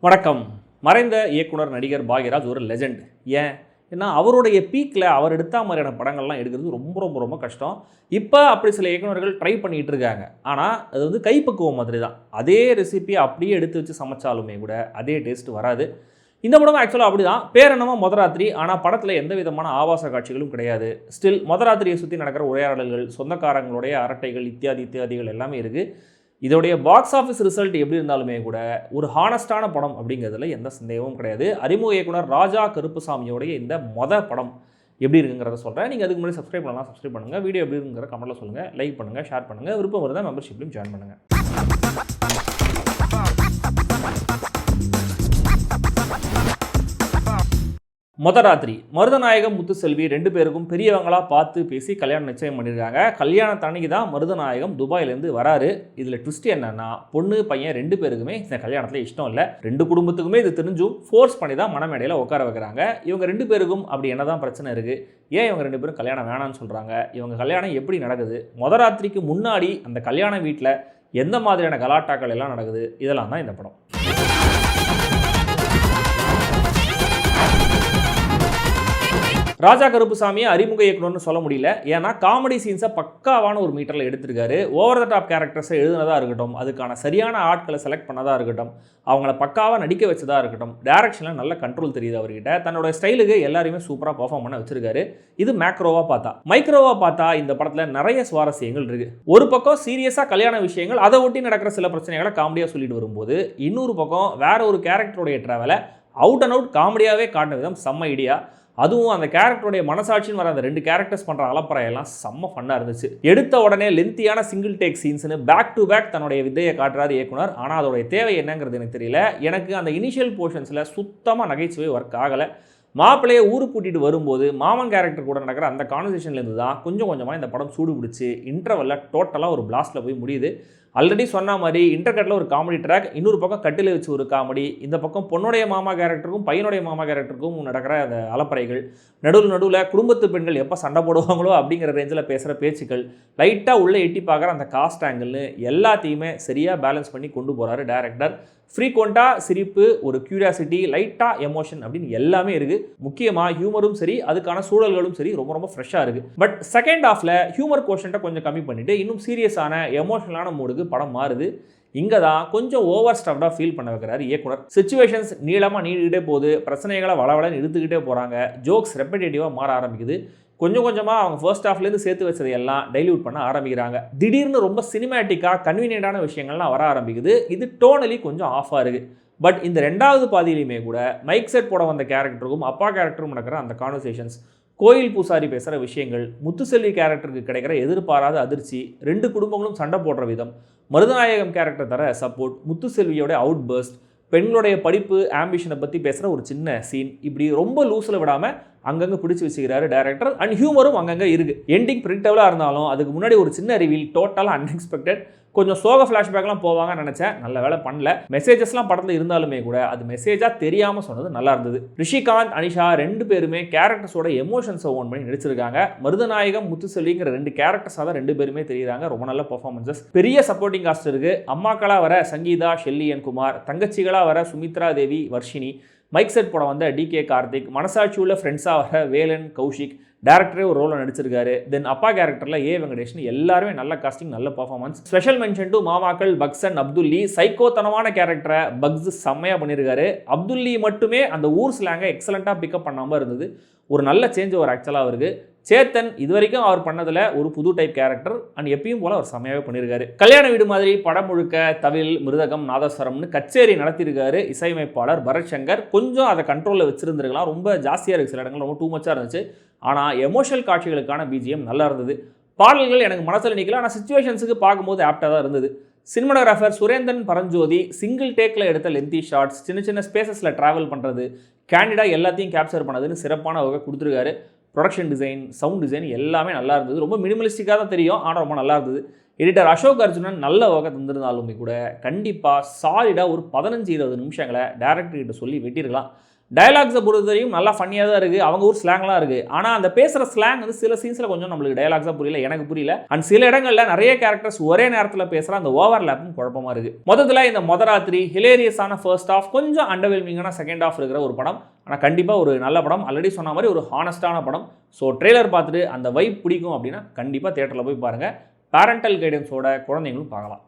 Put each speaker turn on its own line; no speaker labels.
வணக்கம். மறைந்த இயக்குனர் நடிகர் பாக்யராஜ் ஒரு லெஜெண்ட். ஏன்னா அவருடைய பீக்கில் அவர் எடுத்த மாதிரியான படங்கள்லாம் எடுக்கிறது ரொம்ப ரொம்ப ரொம்ப கஷ்டம். இப்போ அப்படி சில இயக்குனர்கள் ட்ரை பண்ணிகிட்டு இருக்காங்க. ஆனால் அது கைப்பக்குவம் மாதிரி தான். அதே ரெசிபியை அப்படியே எடுத்து வச்சு சமைச்சாலுமே கூட அதே டேஸ்ட் வராது. இந்த படம் ஆக்சுவலாக அப்படி தான். பேர் என்னமோ மொதராத்திரி, ஆனால் படத்தில் எந்த விதமான ஆபாச காட்சிகளும் கிடையாது. ஸ்டில் மொதராத்திரியை சுற்றி நடக்கிற உரையாடல்கள், சொந்தக்காரங்களுடைய அரட்டைகள், இத்தியாதிகள் எல்லாமே இருக்குது. இதோடைய பாக்ஸ் ஆஃபீஸ் ரிசல்ட் எப்படி இருந்தாலுமே கூட ஒரு ஹானஸ்டான படம் அப்படிங்கிறதுல எந்த சந்தேகமும் கிடையாது. அறிமுக இயக்குனர் ராஜா கருப்புசாமியோடைய இந்த படம் எப்படி இருக்குங்கிறத சொல்கிறேன். நீங்கள் அதுக்கு முன்னாடி சப்ஸ்கிரைப் பண்ணுங்கள். வீடியோ எப்படி இருக்குங்கிற கமெண்ட்டில் சொல்லுங்கள். லைக் பண்ணுங்கள், ஷேர் பண்ணுங்கள். விருப்பம் இருந்தால் மெம்பர்ஷிப்லையும் ஜாயின் பண்ணுங்கள். மொதராத்திரி மருதநாயகம் முத்துசெல்வி ரெண்டு பேருக்கும் பெரியவங்களா பார்த்து பேசி கல்யாணம் நிச்சயம் பண்ணியிருக்காங்க. கல்யாணத்தன்னைக்கு தான் மருதநாயகம் துபாயிலேருந்து வராரு. இதில் ட்விஸ்ட் என்னன்னா, பொண்ணு பையன் ரெண்டு பேருக்குமே இந்த கல்யாணத்தில் இஷ்டம் இல்லை. ரெண்டு குடும்பத்துக்குமே இது தெரிஞ்சும் ஃபோர்ஸ் பண்ணி தான் மனமேடையில் உட்கார வைக்கிறாங்க. இவங்க ரெண்டு பேருக்கும் அப்படி என்னதான் பிரச்சனை இருக்குது? ஏன் இவங்க ரெண்டு பேரும் கல்யாணம் வேணான்னு சொல்கிறாங்க? இவங்க கல்யாணம் எப்படி நடக்குது? மொதராத்திரிக்கு முன்னாடி அந்த கல்யாண வீட்டில் எந்த மாதிரியான கலாட்டாக்கள் எல்லாம் நடக்குது? இதெல்லாம் தான் இந்த படம். ராஜா கருப்புசாமியை அறிமுக இயக்குனர்னு சொல்ல முடியல. ஏன்னா காமெடி சீன்ஸை பக்காவான ஒரு மீட்டரில் எடுத்திருக்காரு. ஓவர் த டாப் கேரக்டர்ஸை எழுதுனதாக இருக்கட்டும், அதுக்கான சரியான ஆட்களை செலக்ட் பண்ணதாக இருக்கட்டும், அவங்கள பக்காவாக நடிக்க வச்சதாக இருக்கட்டும், டேரக்ஷனில் நல்ல கண்ட்ரோல் தெரியுது அவர்கிட்ட. தன்னோட ஸ்டைலுக்கு எல்லாருமே சூப்பராக பர்ஃபார்ம் பண்ண வச்சிருக்காரு. இது மேக்ரோவாக பார்த்தா. மைக்ரோவாக பார்த்தா இந்த படத்தில் நிறைய சுவாரஸ்யங்கள் இருக்குது. ஒரு பக்கம் சீரியஸாக கல்யாண விஷயங்கள், அதை ஒட்டி நடக்கிற சில பிரச்சனைகளை காமெடியாக சொல்லிட்டு வரும்போது, இன்னொரு பக்கம் வேற ஒரு கேரக்டருடைய ட்ராவலை அவுட் அண்ட் அவுட் காமெடியாகவே காட்டின விதம் செம்ம ஐடியா. அதுவும் அந்த கேரக்டருடைய மனசாட்சின்னு வர அந்த ரெண்டு கேரக்டர்ஸ் பண்ணுற அலப்பறையெல்லாம் செம்ம ஃபன்னாக இருந்துச்சு. எடுத்த உடனே லென்த்தியான சிங்கிள் டேக் சீன்ஸ்னு பேக் டு பேக் தன்னுடைய வித்தையை காட்டுறாரு இயக்குனர். ஆனால் அதோடைய தேவை என்னங்கிறது எனக்கு தெரியல. எனக்கு அந்த இனிஷியல் போர்ஷன்ஸில் சுத்தமாக நகைச்சுவை ஒர்க் ஆகலை. மாப்பிள்ளையை ஊருக்கு கூட்டிகிட்டு வரும்போது மாமன் கேரக்டர் கூட நடக்கிற அந்த கான்வர்சேஷன்லேருந்து தான் கொஞ்சம் கொஞ்சமாக இந்த படம் சூடு பிடிச்சி இன்டர்வெல்ல டோட்டலாக ஒரு பிளாஸ்ட்டில் போய் முடியுது. ஆல்ரெடி சொன்ன மாதிரி இன்டர்கட்டில் ஒரு காமெடி ட்ராக், இன்னொரு பக்கம் கட்டில் வச்சு ஒரு காமெடி, இந்த பக்கம் பொண்ணுடைய மாமா கேரக்டருக்கும் பையனுடைய மாமா கேரக்டருக்கும் நடக்கிற அந்த அலப்பறைகள், நடுவில் குடும்பத்து பெண்கள் எப்போ சண்டை போடுவாங்களோ அப்படிங்கிற ரேஞ்சில் பேசுகிற பேச்சுக்கள், லைட்டாக உள்ளே எட்டி பார்க்குற அந்த காஸ்ட் ஆங்கிள்னு எல்லாத்தையுமே சரியாக பேலன்ஸ் பண்ணி கொண்டு போகிறாரு டேரக்டர். ஃப்ரீக்வெண்ட்டாக சிரிப்பு, ஒரு க்யூரியாசிட்டி, லைட்டாக எமோஷன் அப்படின்னு எல்லாமே இருக்குது. முக்கியமாக ஹியூமரும் சரி, அதுக்கான சூழல்களும் சரி ரொம்ப ரொம்ப ஃப்ரெஷ்ஷாக இருக்குது. பட் செகண்ட் ஹாஃபில் ஹியூமர் கோஷன்ட்டை கொஞ்சம் கம்மி பண்ணிவிட்டு இன்னும் சீரியஸான எமோஷனலான மூடுக்கு படம் மாறுது. இங்கே தான் கொஞ்சம் ஓவர் ஸ்டஃப்டாக ஃபீல் பண்ண வைக்கிறாரு இயக்குனர். சிச்சுவேஷன்ஸ் நீளமாக நீடிக்கிட்டே போகுது, பிரச்சனைகளை வளவளன்னு இழுத்துக்கிட்டே போகிறாங்க, ஜோக்ஸ் ரெப்படேட்டிவாக மாற ஆரம்பிக்குது. கொஞ்சம் கொஞ்சமாக அவங்க ஃபர்ஸ்ட் ஹாஃப்லேருந்து சேர்த்து வச்சதை எல்லாம் டைல்யூட் பண்ண ஆரம்பிக்கிறாங்க. திடீர்னு ரொம்ப சினிமேட்டிக்காக கன்வீனியண்டான விஷயங்கள்லாம் வர ஆரம்பிக்குது. இது டோனலி கொஞ்சம் ஆஃபாக இருக்குது. பட் இந்த ரெண்டாவது பாதியிலையுமே கூட மைக் செட் போட வந்த கேரக்டருக்கும் அப்பா கேரக்டரும் நடக்கிற அந்த கான்வர்சேஷன்ஸ், கோயில் பூசாரி பேசுகிற விஷயங்கள், முத்துசெல்வி கேரக்டருக்கு கிடைக்கிற எதிர்பாராத அதிர்ச்சி, ரெண்டு குடும்பங்களும் சண்டை போடுற விதம், மருதநாயகம் கேரக்டர் தர சப்போர்ட், முத்துசெல்வியோட அவுட் பர்ஸ்ட், பெண்களுடைய படிப்பு ஆம்பிஷனை பற்றி பேசுகிற ஒரு சின்ன சீன், இப்படி ரொம்ப லூஸில் விடாமல் அங்கங்கே பிடிச்சி வச்சுக்கிறாரு டேரக்டர். அண்ட் ஹியூமரும் அங்கங்கே இருக்குது. எண்டிங் ப்ரிடிக்டபிளாக இருந்தாலும் அதுக்கு முன்னாடி ஒரு சின்ன ரிவீல் டோட்டலாக அன்எக்ஸ்பெக்டட். கொஞ்சம் சோக ஃப்ளாஷ்பேக்லாம் போவாங்கன்னு நினச்சேன், நல்ல வேலை பண்ணல. மெசேஜஸ்லாம் படத்தில் இருந்தாலுமே கூட அது மெசேஜாக தெரியாமல் சொன்னது நல்லா இருந்தது. ரிஷிகாந்த், அனிஷா ரெண்டு பேருமே கேரக்டர்ஸோட எமோஷன்ஸை ஓன் பண்ணி நடிச்சிருக்காங்க. மருதநாயகம், முத்துசெல்விங்கிற ரெண்டு கேரக்டர்ஸாக தான் ரெண்டு பேருமே தெரியுறாங்க. ரொம்ப நல்ல பர்ஃபார்மன்ஸஸ். பெரிய சப்போர்ட்டிங் காஸ்ட் இருக்குது. அம்மாக்களாக வர சங்கீதா, ஷெல்லி என் குமார், தங்கச்சிகளாக வர சுமித்ரா தேவி, வர்ஷினி, மைக் செட் படம் வந்த டிகே கார்த்திக், மனசாட்சி உள்ள ஃப்ரெண்ட்ஸாக வர வேலன், கௌஷிக், டேரக்டரே ஒரு ரோலில் நடிச்சிருக்காரு. தென் அப்பா கேரக்டரில் ஏ வெங்கடேஷன், எல்லாருமே நல்ல காஸ்டிங், நல்ல பர்ஃபார்மன்ஸ். ஸ்பெஷல் மென்ஷன் டு மாமாக்கள் பக்ஸன் அப்துல்லி. சைக்கோத்தனமான கேரக்டரை பக்ஸ் செம்மையாக பண்ணியிருக்காரு. அப்துல்லி மட்டுமே அந்த ஊர் ஸ்லாங்கை எக்ஸலண்ட்டாக பிக்கப் பண்ணாமல் இருந்தது. ஒரு நல்ல சேஞ்ச் ஒரு ஆக்சுவலாக இருக்குது. சேத்தன் இது வரைக்கும் அவர் பண்ணதில் ஒரு புது டைப் கேரக்டர் அண்ட் எப்பயும் போல் அவர் செம்மையாகவே பண்ணியிருக்காரு. கல்யாண வீடு மாதிரி படம் முழுக்க தவில், மிருதகம், நாதஸ்வரம்னு கச்சேரி நடத்தியிருக்காரு இசையமைப்பாளர் பரத் சங்கர். கொஞ்சம் அதை கண்ட்ரோலில் வச்சுருந்துருக்கலாம். ரொம்ப ஜாஸ்தியாக இருக்குது, சில இடங்கள் ரொம்ப டூ மச்சாக இருந்துச்சு. ஆனால் எமோஷனல் காட்சிகளுக்கான பிஜிஎம் நல்லா இருந்தது. பாடல்கள் எனக்கு மனசில் நிற்கல, ஆனால் சிச்சுவேஷன்ஸுக்கு பார்க்கும்போது ஆப்டாக தான் இருந்தது. Cinematographer Surendhan Paranjothi single tackle எடுத்த லென்த்தி ஷார்ட்ஸ், சின்ன சின்ன ஸ்பேசஸில் ட்ராவல் பண்ணுறது, கேண்டிடாக எல்லாத்தையும் கேப்சர் பண்ணதுன்னு சிறப்பான வகை கொடுத்துருக்காரு. ப்ரொடக்ஷன் டிசைன், சவுண்ட் டிசைன் எல்லாமே நல்லா இருந்தது. ரொம்ப மினிமலிஸ்டிக்காக தான் தெரியும், ஆனால் ரொம்ப நல்லா இருந்தது. எடிட்டர் அசோக் அர்ஜுனன் நல்ல வகை தந்திருந்தாலுமே கூட கண்டிப்பாக சாலிடாக ஒரு 15-20 நிமிஷங்களை டேரக்டர் கிட்ட சொல்லி வெட்டியிருக்கலாம். டயலாக்ஸை பொறுத்தவரையும் நல்லா ஃபன்னியாக தான் இருக்குது, அவங்க ஊர் ஸ்லாங்லாம் இருக்குது. ஆனால் அந்த பேசுகிற ஸ்லாங் வந்து சில சீன்ஸில் கொஞ்சம் நம்மளுக்கு டயலாக்ஸாக புரியல, எனக்கு புரியல. அண்ட் சில இடங்களில் நிறைய கேரக்டர்ஸ் ஒரே நேரத்தில் பேசுகிற அந்த ஓவர்லேப்பும் குழப்பமாக இருக்குது. மொத்தத்தில் இந்த மொதராத்திரி ஹிலேரியஸான ஃபர்ஸ்ட் ஆஃப், கொஞ்சம் அண்டர்வெல்மிங்கான செகண்ட் ஆஃப் இருக்கிற ஒரு படம். ஆனால் கண்டிப்பாக ஒரு நல்ல படம். ஆல்ரெடி சொன்ன மாதிரி ஒரு ஹானஸ்டான படம். ஸோ ட்ரெய்லர் பார்த்துட்டு அந்த வைப் பிடிக்கும் அப்படின்னா கண்டிப்பாக தியேட்டரில் போய் பாருங்கள். பேரண்டல் கைடன்ஸோட குழந்தைங்களும் பார்க்கலாம்.